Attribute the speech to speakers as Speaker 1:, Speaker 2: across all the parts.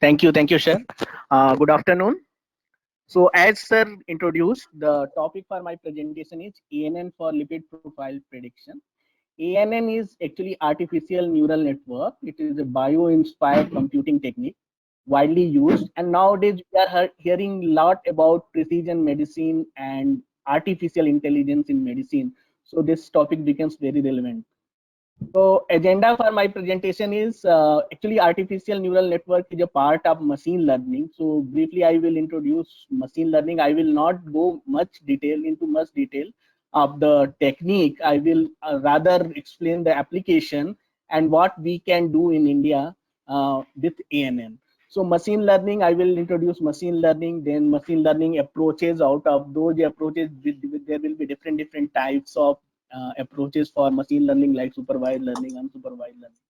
Speaker 1: Thank you, sir. Good afternoon. So, as sir introduced, the topic for my presentation is ANN for lipid profile prediction. ANN is actually artificial neural network. It is a bio-inspired computing technique widely used, and nowadays we are hearing a lot about precision medicine and artificial intelligence in medicine. So, this topic becomes very relevant. So agenda for my presentation is actually artificial neural network is a part of machine learning. So briefly, I will introduce machine learning. I will not go much detail of the technique. I will rather explain the application and what we can do in India with ANN. So machine learning, I will introduce machine learning, then machine learning approaches. Out of those approaches, there will be different types of approaches for machine learning, like supervised learning, unsupervised learning.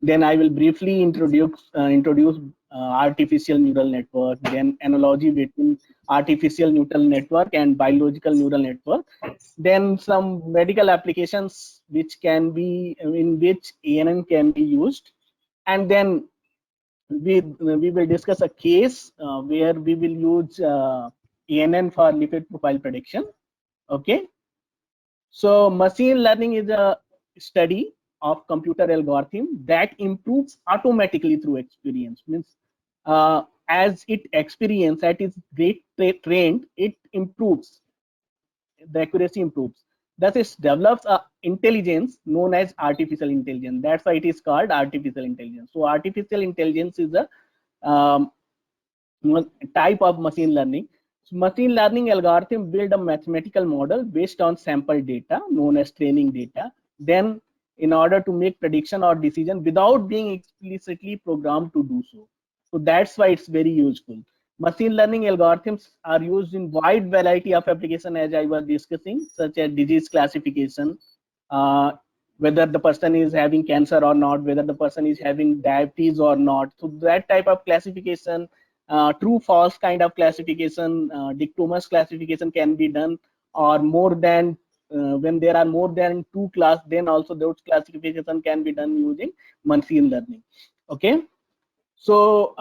Speaker 1: Then I will briefly introduce artificial neural network, then analogy between artificial neural network and biological neural network, then some medical applications which can be in which ANN can be used, and then we will discuss a case where we will use ANN for lipid profile prediction. Okay. So machine learning is a study of computer algorithm that improves automatically through experience. Means as it experience that is great trained, it improves, the accuracy improves. Thus, it develops a intelligence known as artificial intelligence. That's why it is called artificial intelligence. So artificial intelligence is a um, type of machine learning. So machine learning algorithm build a mathematical model based on sample data known as training data. Then in order to make prediction or decision without being explicitly programmed to do so. So that's why it's very useful. Machine learning algorithms are used in wide variety of application, as I was discussing, such as disease classification, uh, whether the person is having cancer or not, whether the person is having diabetes or not. So that type of classification, true false kind of classification, dichotomous classification can be done, or more than when there are more than two class, then also those classification can be done using machine learning. Okay. So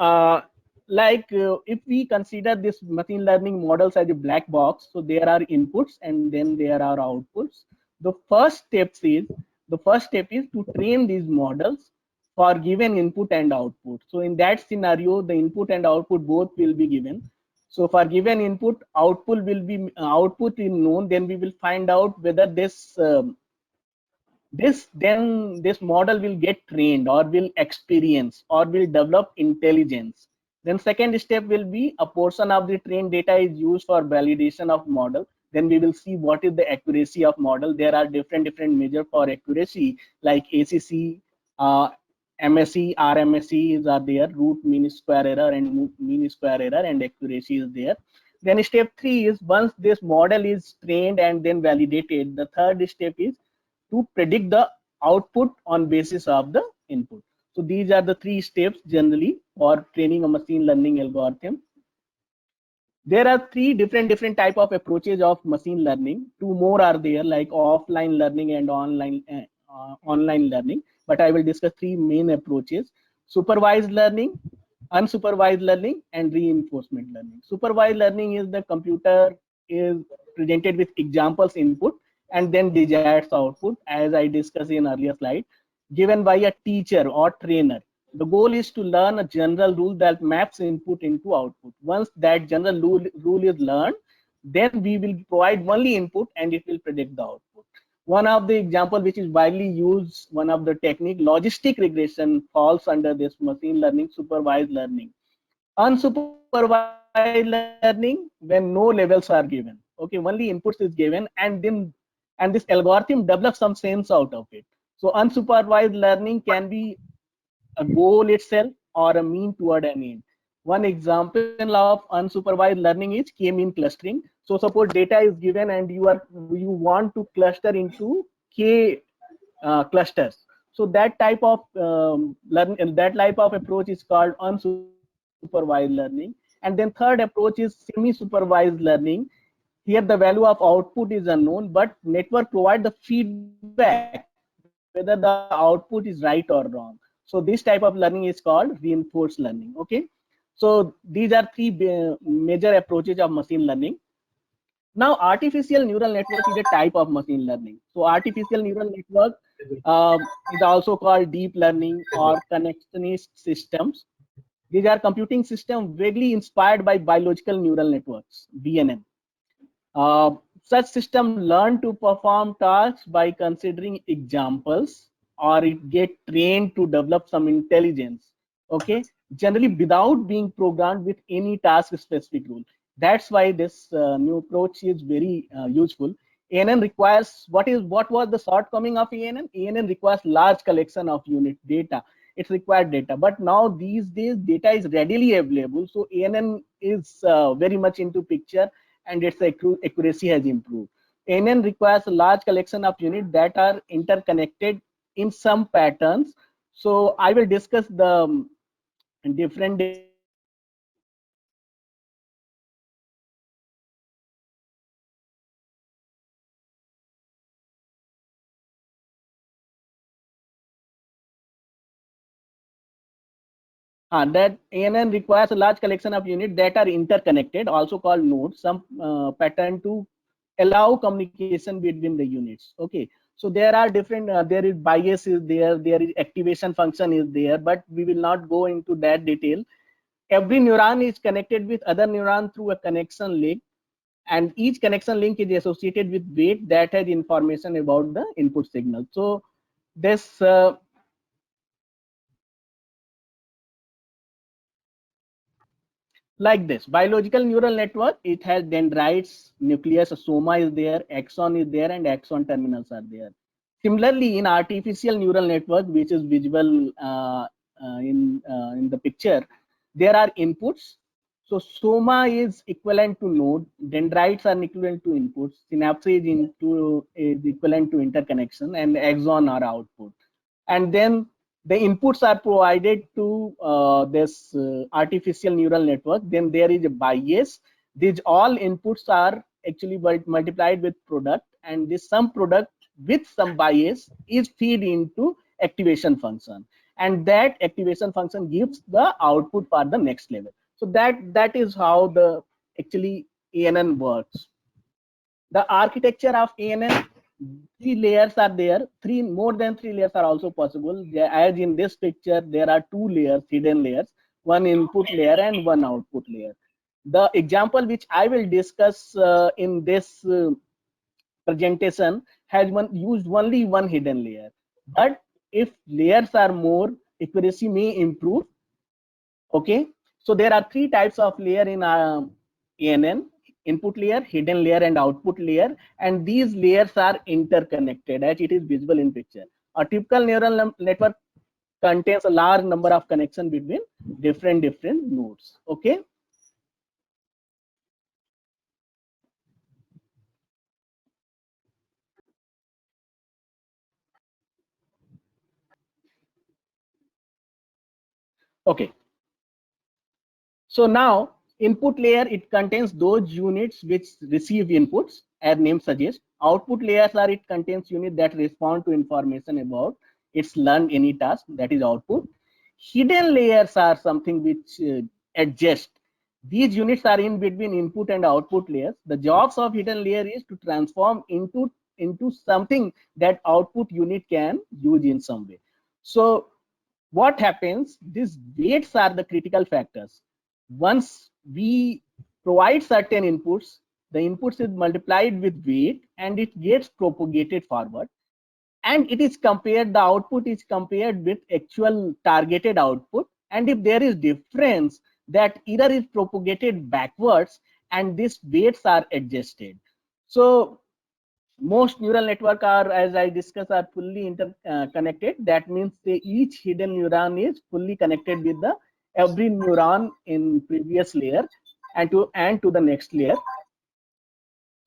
Speaker 1: if we consider this machine learning models as a black box, so there are inputs and then there are outputs. The first step is to train these models for given input and output. So in that scenario, the input and output both will be given. So for given input, output is known. Then we will find out whether this model will get trained or will experience or will develop intelligence. Then second step will be a portion of the trained data is used for validation of model. Then we will see what is the accuracy of model. There are different measure for accuracy, like ACC, uh, MSE, RMSE are there, root mean square error and mean square error, and accuracy is there. Then step 3 is, once this model is trained and then validated, the third step is to predict the output on basis of the input. So these are the 3 steps generally for training a machine learning algorithm. There are 3 different type of approaches of machine learning. 2 more are there, like offline learning and online learning. But I will discuss 3 main approaches: supervised learning, unsupervised learning, and reinforcement learning. Supervised learning is the computer is presented with examples input and then desired output, as I discussed in earlier slide, given by a teacher or trainer. The goal is to learn a general rule that maps input into output. Once that general rule is learned, then we will provide only input and it will predict the output. One of the example which is widely used, one of the technique, logistic regression, falls under this machine learning supervised learning. Unsupervised learning, when no levels are given. Okay, only inputs is given, and this algorithm develops some sense out of it. So unsupervised learning can be a goal itself or a mean toward an end. One example of unsupervised learning is k-mean clustering. So suppose data is given and you want to cluster into k clusters. So that type of that type of approach is called unsupervised learning. And then third approach is semi-supervised learning. Here the value of output is unknown, but network provide the feedback whether the output is right or wrong. So this type of learning is called reinforced learning. Okay. So these are three major approaches of machine learning. Now, artificial neural network is a type of machine learning. So artificial neural network is also called deep learning or connectionist systems. These are computing systems vaguely inspired by biological neural networks, BNN. Uh, Such systems learn to perform tasks by considering examples, or it get trained to develop some intelligence. Okay, generally without being programmed with any task specific rule. That's why this new approach is very useful. ANN requires what was the shortcoming of ANN? ANN requires large collection of unit data. It's required data, but now these days data is readily available. So ANN is very much into picture, and its accuracy has improved. ANN requires a large collection of units that are interconnected in some patterns. So I will discuss the different that ANN requires a large collection of units that are interconnected, also called nodes, some pattern to allow communication between the units. Okay, so there are different, there is bias is there is activation function is there, but we will not go into that detail. Every neuron is connected with other neuron through a connection link, and each connection link is associated with weight that has information about the input signal. So this like this biological neural network, it has dendrites, nucleus, soma is there, axon is there, and axon terminals are there. Similarly, in artificial neural network, which is visible in the picture, there are inputs. So soma is equivalent to node, dendrites are equivalent to inputs, synapses is equivalent to interconnection, and axon are output. And then the inputs are provided to this artificial neural network. Then there is a bias. These all inputs are actually multiplied with product, and this some product with some bias is feed into activation function, and that activation function gives the output for the next level. So that is how the actually ANN works. The architecture of ANN, three layers are there. More than three layers are also possible. As in this picture, there are two layers, hidden layers, one input layer and one output layer. The example which I will discuss in this presentation has used only one hidden layer. But if layers are more, accuracy may improve. Okay, so there are three types of layer in ANN: input layer, hidden layer, and output layer. And these layers are interconnected as it is visible in picture. A typical neural network contains a large number of connections between different nodes. Okay. Okay. So now input layer, it contains those units which receive inputs, as name suggests. Output layers are, it contains units that respond to information about its learned any task, that is output. Hidden layers are something which adjust. These units are in between input and output layers. The jobs of hidden layer is to transform into something that output unit can use in some way. So what happens, these weights are the critical factors. Once we provide certain inputs, the inputs is multiplied with weight and it gets propagated forward, and it is compared, the output is compared with actual targeted output, and if there is difference, that either is propagated backwards and these weights are adjusted. So most neural network are, as I discussed, are fully interconnected. That means each hidden neuron is fully connected with the every neuron in previous layer and to the next layer.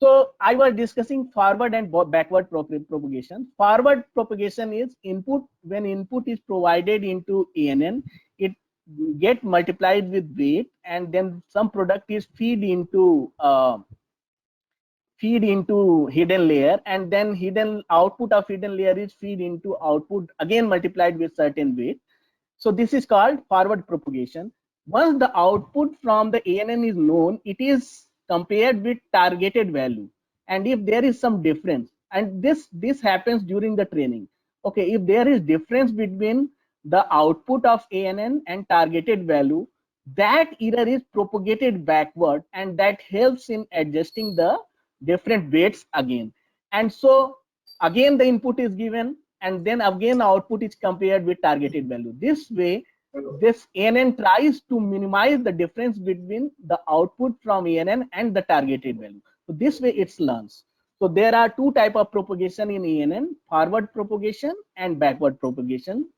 Speaker 1: So I was discussing forward and backward propagation. Forward propagation is input. When input is provided into ANN, it get multiplied with weight, and then some product is feed into hidden layer, and then hidden output of hidden layer is feed into output again multiplied with certain weight. So this is called forward propagation. Once the output from the ANN is known, it is compared with targeted value. And if there is some difference, and this happens during the training. Okay, if there is difference between the output of ANN and targeted value, that error is propagated backward, and that helps in adjusting the different weights again. And so again the input is given, and then again output is compared with targeted value. This way, this ANN tries to minimize the difference between the output from ANN and the targeted value. So this way it learns. So there are two types of propagation in ANN: forward propagation and backward propagation.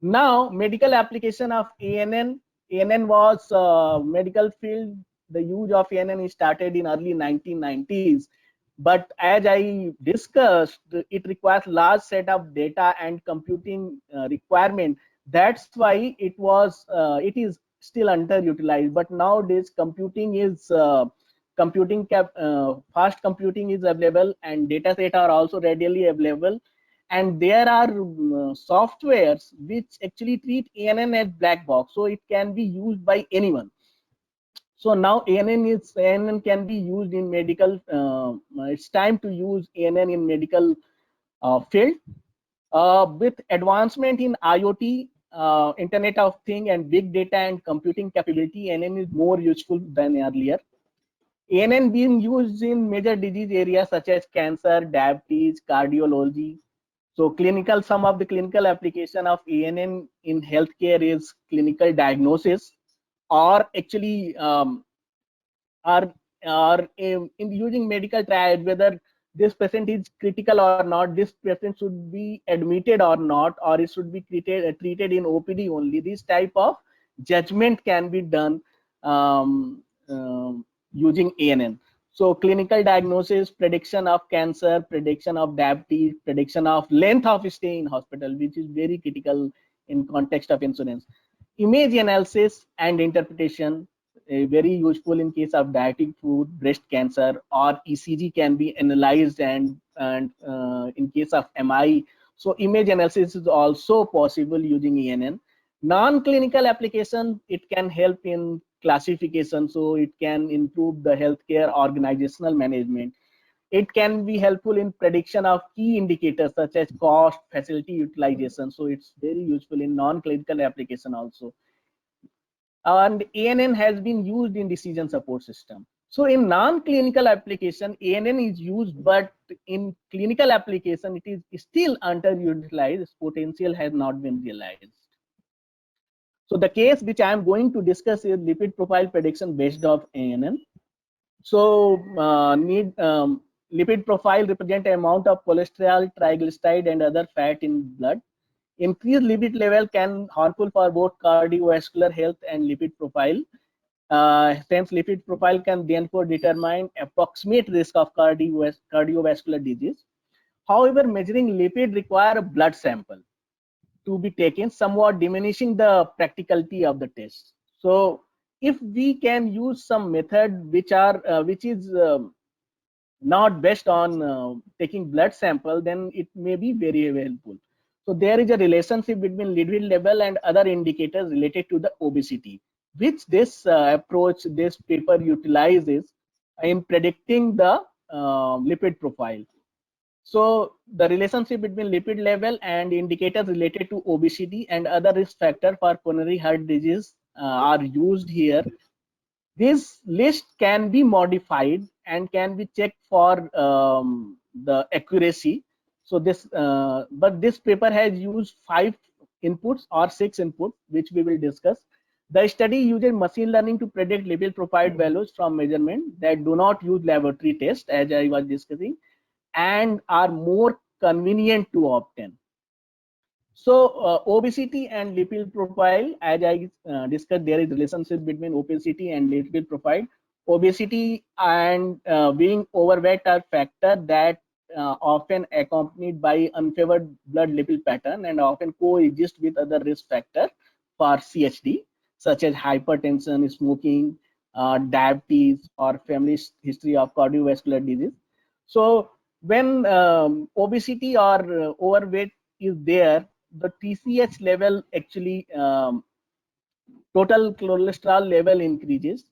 Speaker 1: Now, medical application of ANN. ANN was medical field. The use of ANN started in early 1990s. But as I discussed, it requires large set of data and computing requirement. That's why it is still underutilized. But nowadays, fast computing is available, and data set are also readily available, and there are softwares which actually treat ANN as black box, so it can be used by anyone. So now ANN can be used in medical. It's time to use ANN in medical field. With advancement in IoT, Internet of Things, and big data and computing capability, ANN is more useful than earlier. ANN being used in major disease areas such as cancer, diabetes, cardiology. So some of the clinical application of ANN in healthcare is clinical diagnosis, or actually are in using medical trials, whether this patient is critical or not, this patient should be admitted or not, or it should be treated in OPD only. This type of judgment can be done um, using ANN. So clinical diagnosis, prediction of cancer, prediction of diabetes, prediction of length of stay in hospital, which is very critical in context of insurance. Image analysis and interpretation, very useful in case of diabetic food, breast cancer, or ECG can be analyzed, and in case of MI. So image analysis is also possible using ANN. Non-clinical application, it can help in classification, so it can improve the healthcare organizational management. It can be helpful in prediction of key indicators such as cost, facility utilization. So it's very useful in non-clinical application also. And ANN has been used in decision support system. So in non-clinical application, ANN is used, but in clinical application, it is still underutilized. Its potential has not been realized. So the case which I am going to discuss is lipid profile prediction based on ANN. So lipid profile represent amount of cholesterol, triglyceride, and other fat in blood. Increased lipid level can harmful for both cardiovascular health and lipid profile. Since lipid profile can therefore determine approximate risk of cardiovascular disease. However, measuring lipid require a blood sample to be taken, somewhat diminishing the practicality of the test. So if we can use some method which is not based on taking blood sample, then it may be very helpful. So there is a relationship between lipid level and other indicators related to the obesity, which this this paper utilizes in predicting the lipid profile. So the relationship between lipid level and indicators related to obesity and other risk factor for coronary heart disease are used here. This list can be modified and can be checked for the accuracy. So but this paper has used 5 inputs or 6 inputs, which we will discuss. The study uses machine learning to predict lipid profile values from measurement that do not use laboratory tests, as I was discussing, and are more convenient to obtain. So obesity and lipid profile, as I discussed, there is relationship between obesity and lipid profile. Obesity and being overweight are factors that often accompanied by unfavored blood lipid pattern and often coexist with other risk factors for CHD, such as hypertension, smoking, diabetes, or family history of cardiovascular disease. So when obesity or overweight is there, the TCH level actually total cholesterol level increases,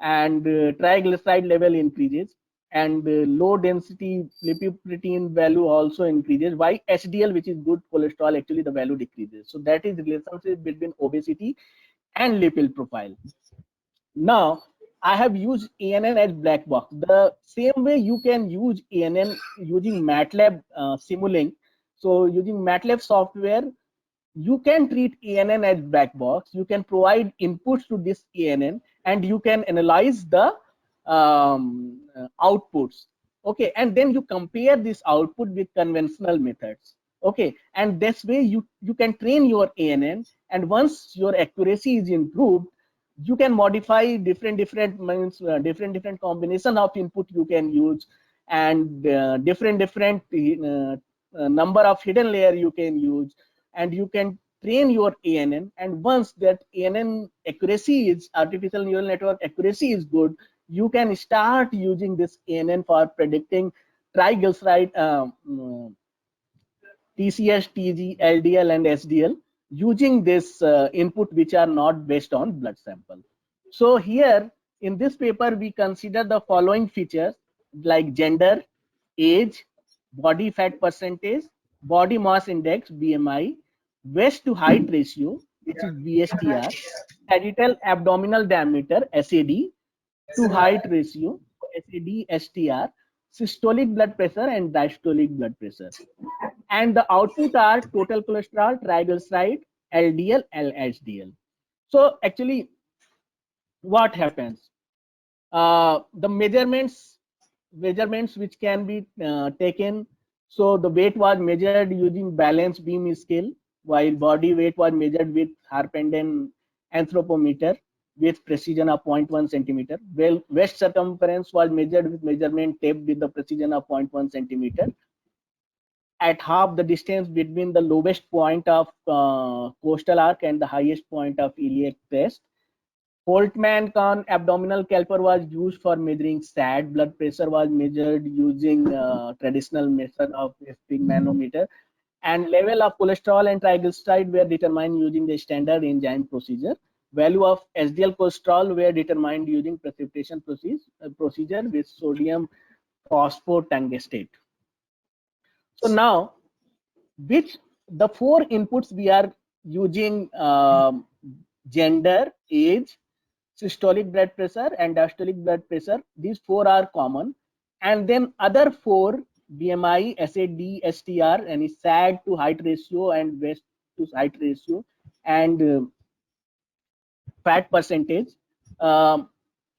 Speaker 1: and triglyceride level increases, and low density lipoprotein value also increases. Why HDL, which is good cholesterol, actually the value decreases. So that is relationship between obesity and lipid profile. Now I have used ANN as black box. The same way you can use ANN using MATLAB Simulink. So using MATLAB software, you can treat ANN as black box. You can provide inputs to this ANN, and you can analyze the outputs. Okay, and then you compare this output with conventional methods. Okay, and this way you can train your ANN, and once your accuracy is improved, you can modify different means, different combination of input you can use, and different number of hidden layer you can use, and you can train your ANN. And once that ANN accuracy is, artificial neural network accuracy is good, you can start using this ANN for predicting triglyceride, TCS, TG, LDL, and SDL using this input, which are not based on blood sample. So here in this paper, we consider the following features like gender, age, body fat percentage, body mass index, BMI, waist to height ratio, which is VSTR, sagittal abdominal diameter, SAD, to height ratio, SAD, STR, systolic blood pressure, and diastolic blood pressure. And the output are total cholesterol, triglyceride, LDL, LHDL. So actually, what happens? The measurements which can be taken. So the weight was measured using balance beam scale, while body weight was measured with Harpenden anthropometer with precision of 0.1 centimeter. Well, waist circumference was measured with measurement tape with the precision of 0.1 centimeter at half the distance between the lowest point of coastal arc and the highest point of iliac crest. Holtman Kahn abdominal caliper was used for measuring SAD. Blood pressure was measured using traditional method of sphygmanometer, and level of cholesterol and triglyceride were determined using the standard enzyme procedure. Value of HDL cholesterol were determined using precipitation procedure with sodium phosphotungstate. So now, which the four inputs we are using, gender, age, systolic blood pressure, and diastolic blood pressure. These four are common, and then other four, BMI, SAD, STR, and SAD to height ratio and waist to height ratio, and fat percentage,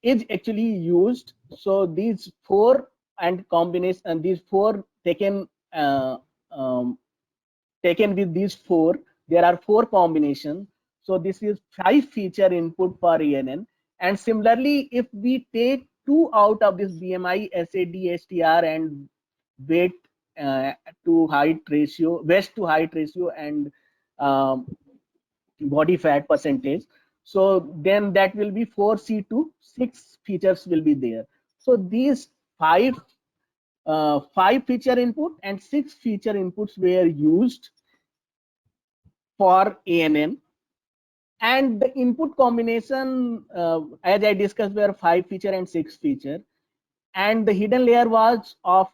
Speaker 1: is actually used. So these four and combination, and these four taken taken with these four, there are four combinations. So this is 5 feature input for ANN. And similarly, if we take 2 out of this BMI, SAD, STR, and weight to height ratio, waist to height ratio, and body fat percentage, so then that will be 4C2, 6 features will be there. So these 5 feature input and 6 feature inputs were used for ANN, and the input combination, as I discussed, were 5 feature and 6 feature, and the hidden layer was of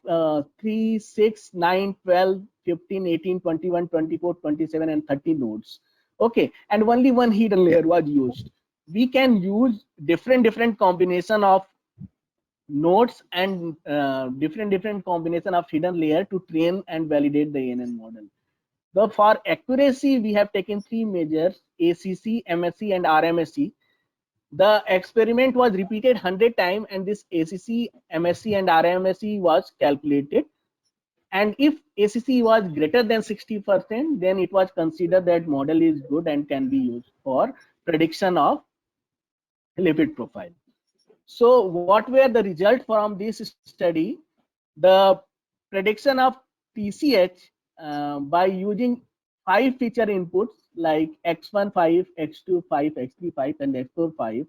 Speaker 1: 3, 6, 9, 12, 15, 18, 21, 24, 27, and 30 nodes. Okay, and only one hidden layer was used. We can use different combination of nodes and different combination of hidden layer to train and validate the ANN model. So for accuracy, we have taken 3 measures: ACC, MSE, and RMSE. The experiment was repeated 100 times, and this ACC, MSE, and RMSE was calculated. And if ACC was greater than 60%, then it was considered that model is good and can be used for prediction of lipid profile. So what were the results from this study? The prediction of TCH by using 5 feature inputs like X1 5, X2 5, X3 5, and X4 5.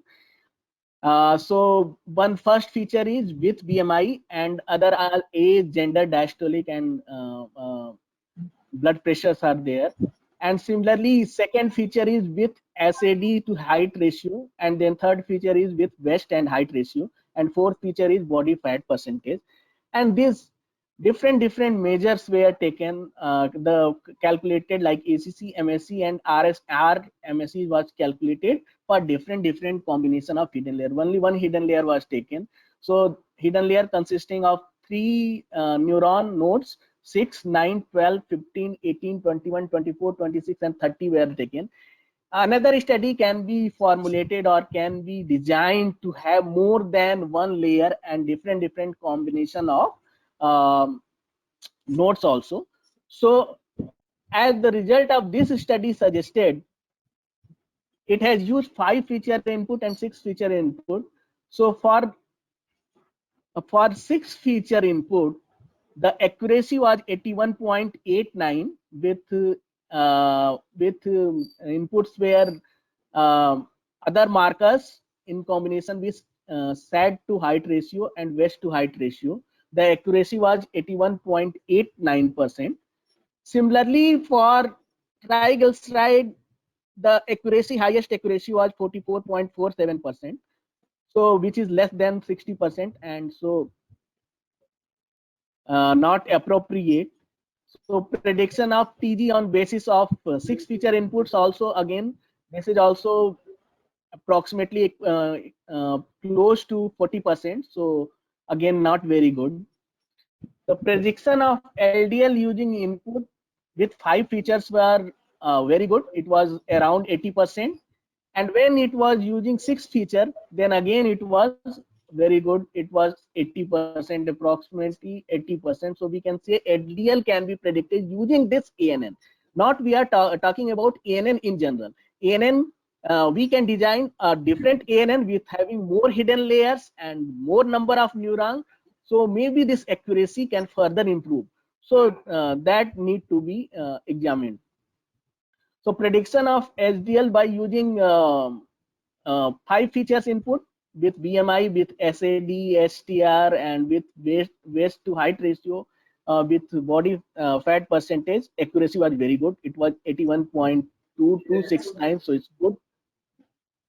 Speaker 1: So one first feature is with BMI, and other are age, gender, diastolic, and blood pressures are there. And similarly, second feature is with SAD to height ratio, and then third feature is with waist and height ratio, and fourth feature is body fat percentage. And these different measures were taken, the calculated like ACC, MSC, and RMSE was calculated for different combination of hidden layer. Only one hidden layer was taken. So hidden layer consisting of three neuron nodes, 6, 9, 12, 15, 18, 21, 24, 26, and 30 were taken. Another study can be formulated or can be designed to have more than one layer and different combination of nodes also. So as the result of this study suggested, it has used 5 feature input and 6 feature input. So for 6 feature input, the accuracy was 81.89 with inputs where other markers in combination with SAD to height ratio and waist to height ratio. The accuracy was 81.89%. Similarly, for triglyceride, the accuracy, highest accuracy was 44.47%. So which is less than 60%, and so not appropriate. So prediction of TG on basis of 6 feature inputs also, again, this is also approximately close to 40%. So again, not very good. The prediction of LDL using input with 5 features were very good. It was around 80%. And when it was using 6 feature, then again it was very good. It was 80%, approximately 80%. So we can say LDL can be predicted using this ANN. Not we are talking about ANN in general. ANN, we can design a different ANN with having more hidden layers and more number of neurons. So maybe this accuracy can further improve. So that need to be examined. So prediction of HDL by using 5 features input with BMI, with SAD, STR, and with waist to height ratio, with body fat percentage, accuracy was very good. It was 81.2269, so it's good.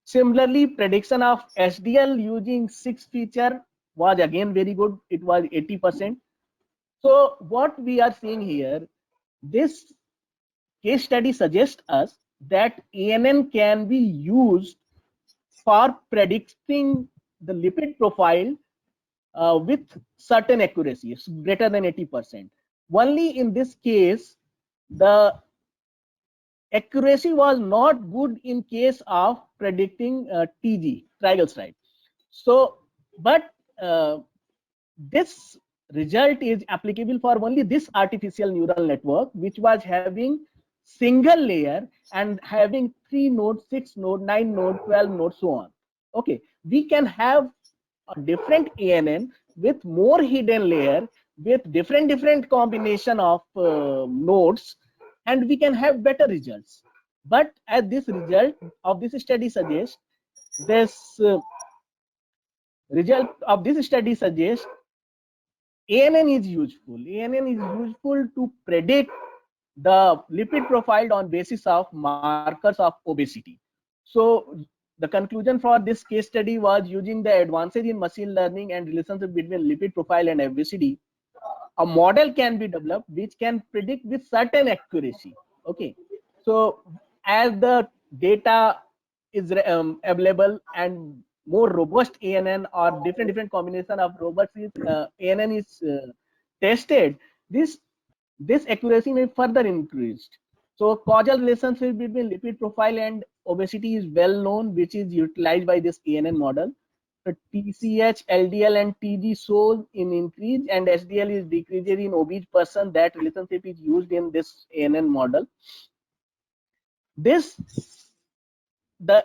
Speaker 1: Similarly, prediction of SDL using 6 feature was again very good. It was 80%. So what we are seeing here, this case study suggests us that ANN can be used for predicting the lipid profile with certain accuracy, it's greater than 80%. Only in this case, the accuracy was not good in case of predicting TG, triglyceride. So, but this result is applicable for only this artificial neural network, which was having single layer and having 3 nodes, 6 node, 9 node, 12 node, so on. Okay, we can have a different ANN with more hidden layer with different combination of nodes, and we can have better results. But as this result of this study suggests, this result of this study suggests ANN is useful. ANN is useful to predict the lipid profile on basis of markers of obesity. So the conclusion for this case study was using the advances in machine learning and relationship between lipid profile and obesity, a model can be developed which can predict with certain accuracy. Okay, so as the data is available and more robust ANN or different combination of robust ANN is tested, this accuracy may further increased. So causal relationship between lipid profile and obesity is well known, which is utilized by this ANN model. So TCH, LDL, and TG shows in increase, and SDL is decreased in obese person. That relationship is used in this ANN model. The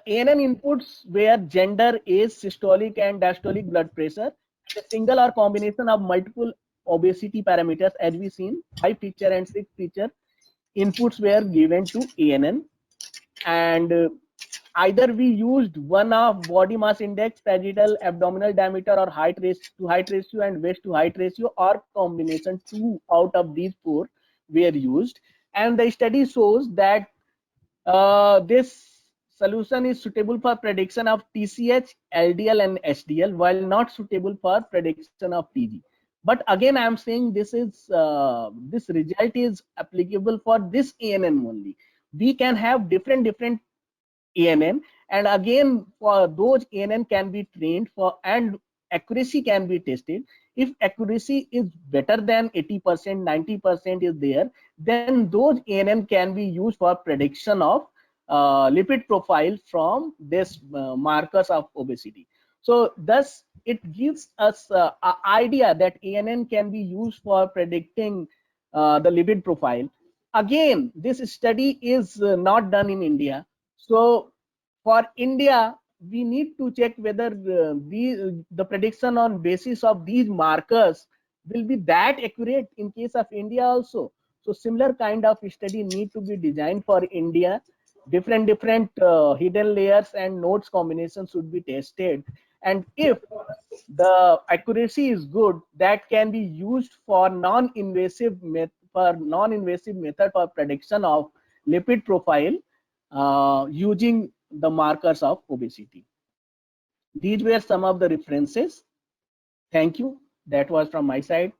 Speaker 1: ANN inputs were gender, age, systolic and diastolic blood pressure, a single or combination of multiple obesity parameters, as we seen, 5 feature and 6 feature inputs were given to ANN, and either we used one of body mass index, sagittal, abdominal diameter, or height to height ratio and waist to height ratio, or combination 2 out of these 4 were used. And the study shows that this solution is suitable for prediction of TCH, LDL, and HDL, while not suitable for prediction of TG. But again, I am saying this result is applicable for this ANN only. We can have different ANN, and again for those ANN can be trained for, and accuracy can be tested. If accuracy is better than 80%, 90% is there, then those ANN can be used for prediction of lipid profile from this markers of obesity. So thus it gives us an idea that ANN can be used for predicting the lipid profile. Again, this study is not done in India. So for India, we need to check whether the prediction on basis of these markers will be that accurate in case of India also. So similar kind of study need to be designed for India. Different hidden layers and nodes combinations should be tested. And if the accuracy is good, that can be used for non-invasive method for prediction of lipid profile using the markers of obesity. These were some of the references. Thank you. That was from my side.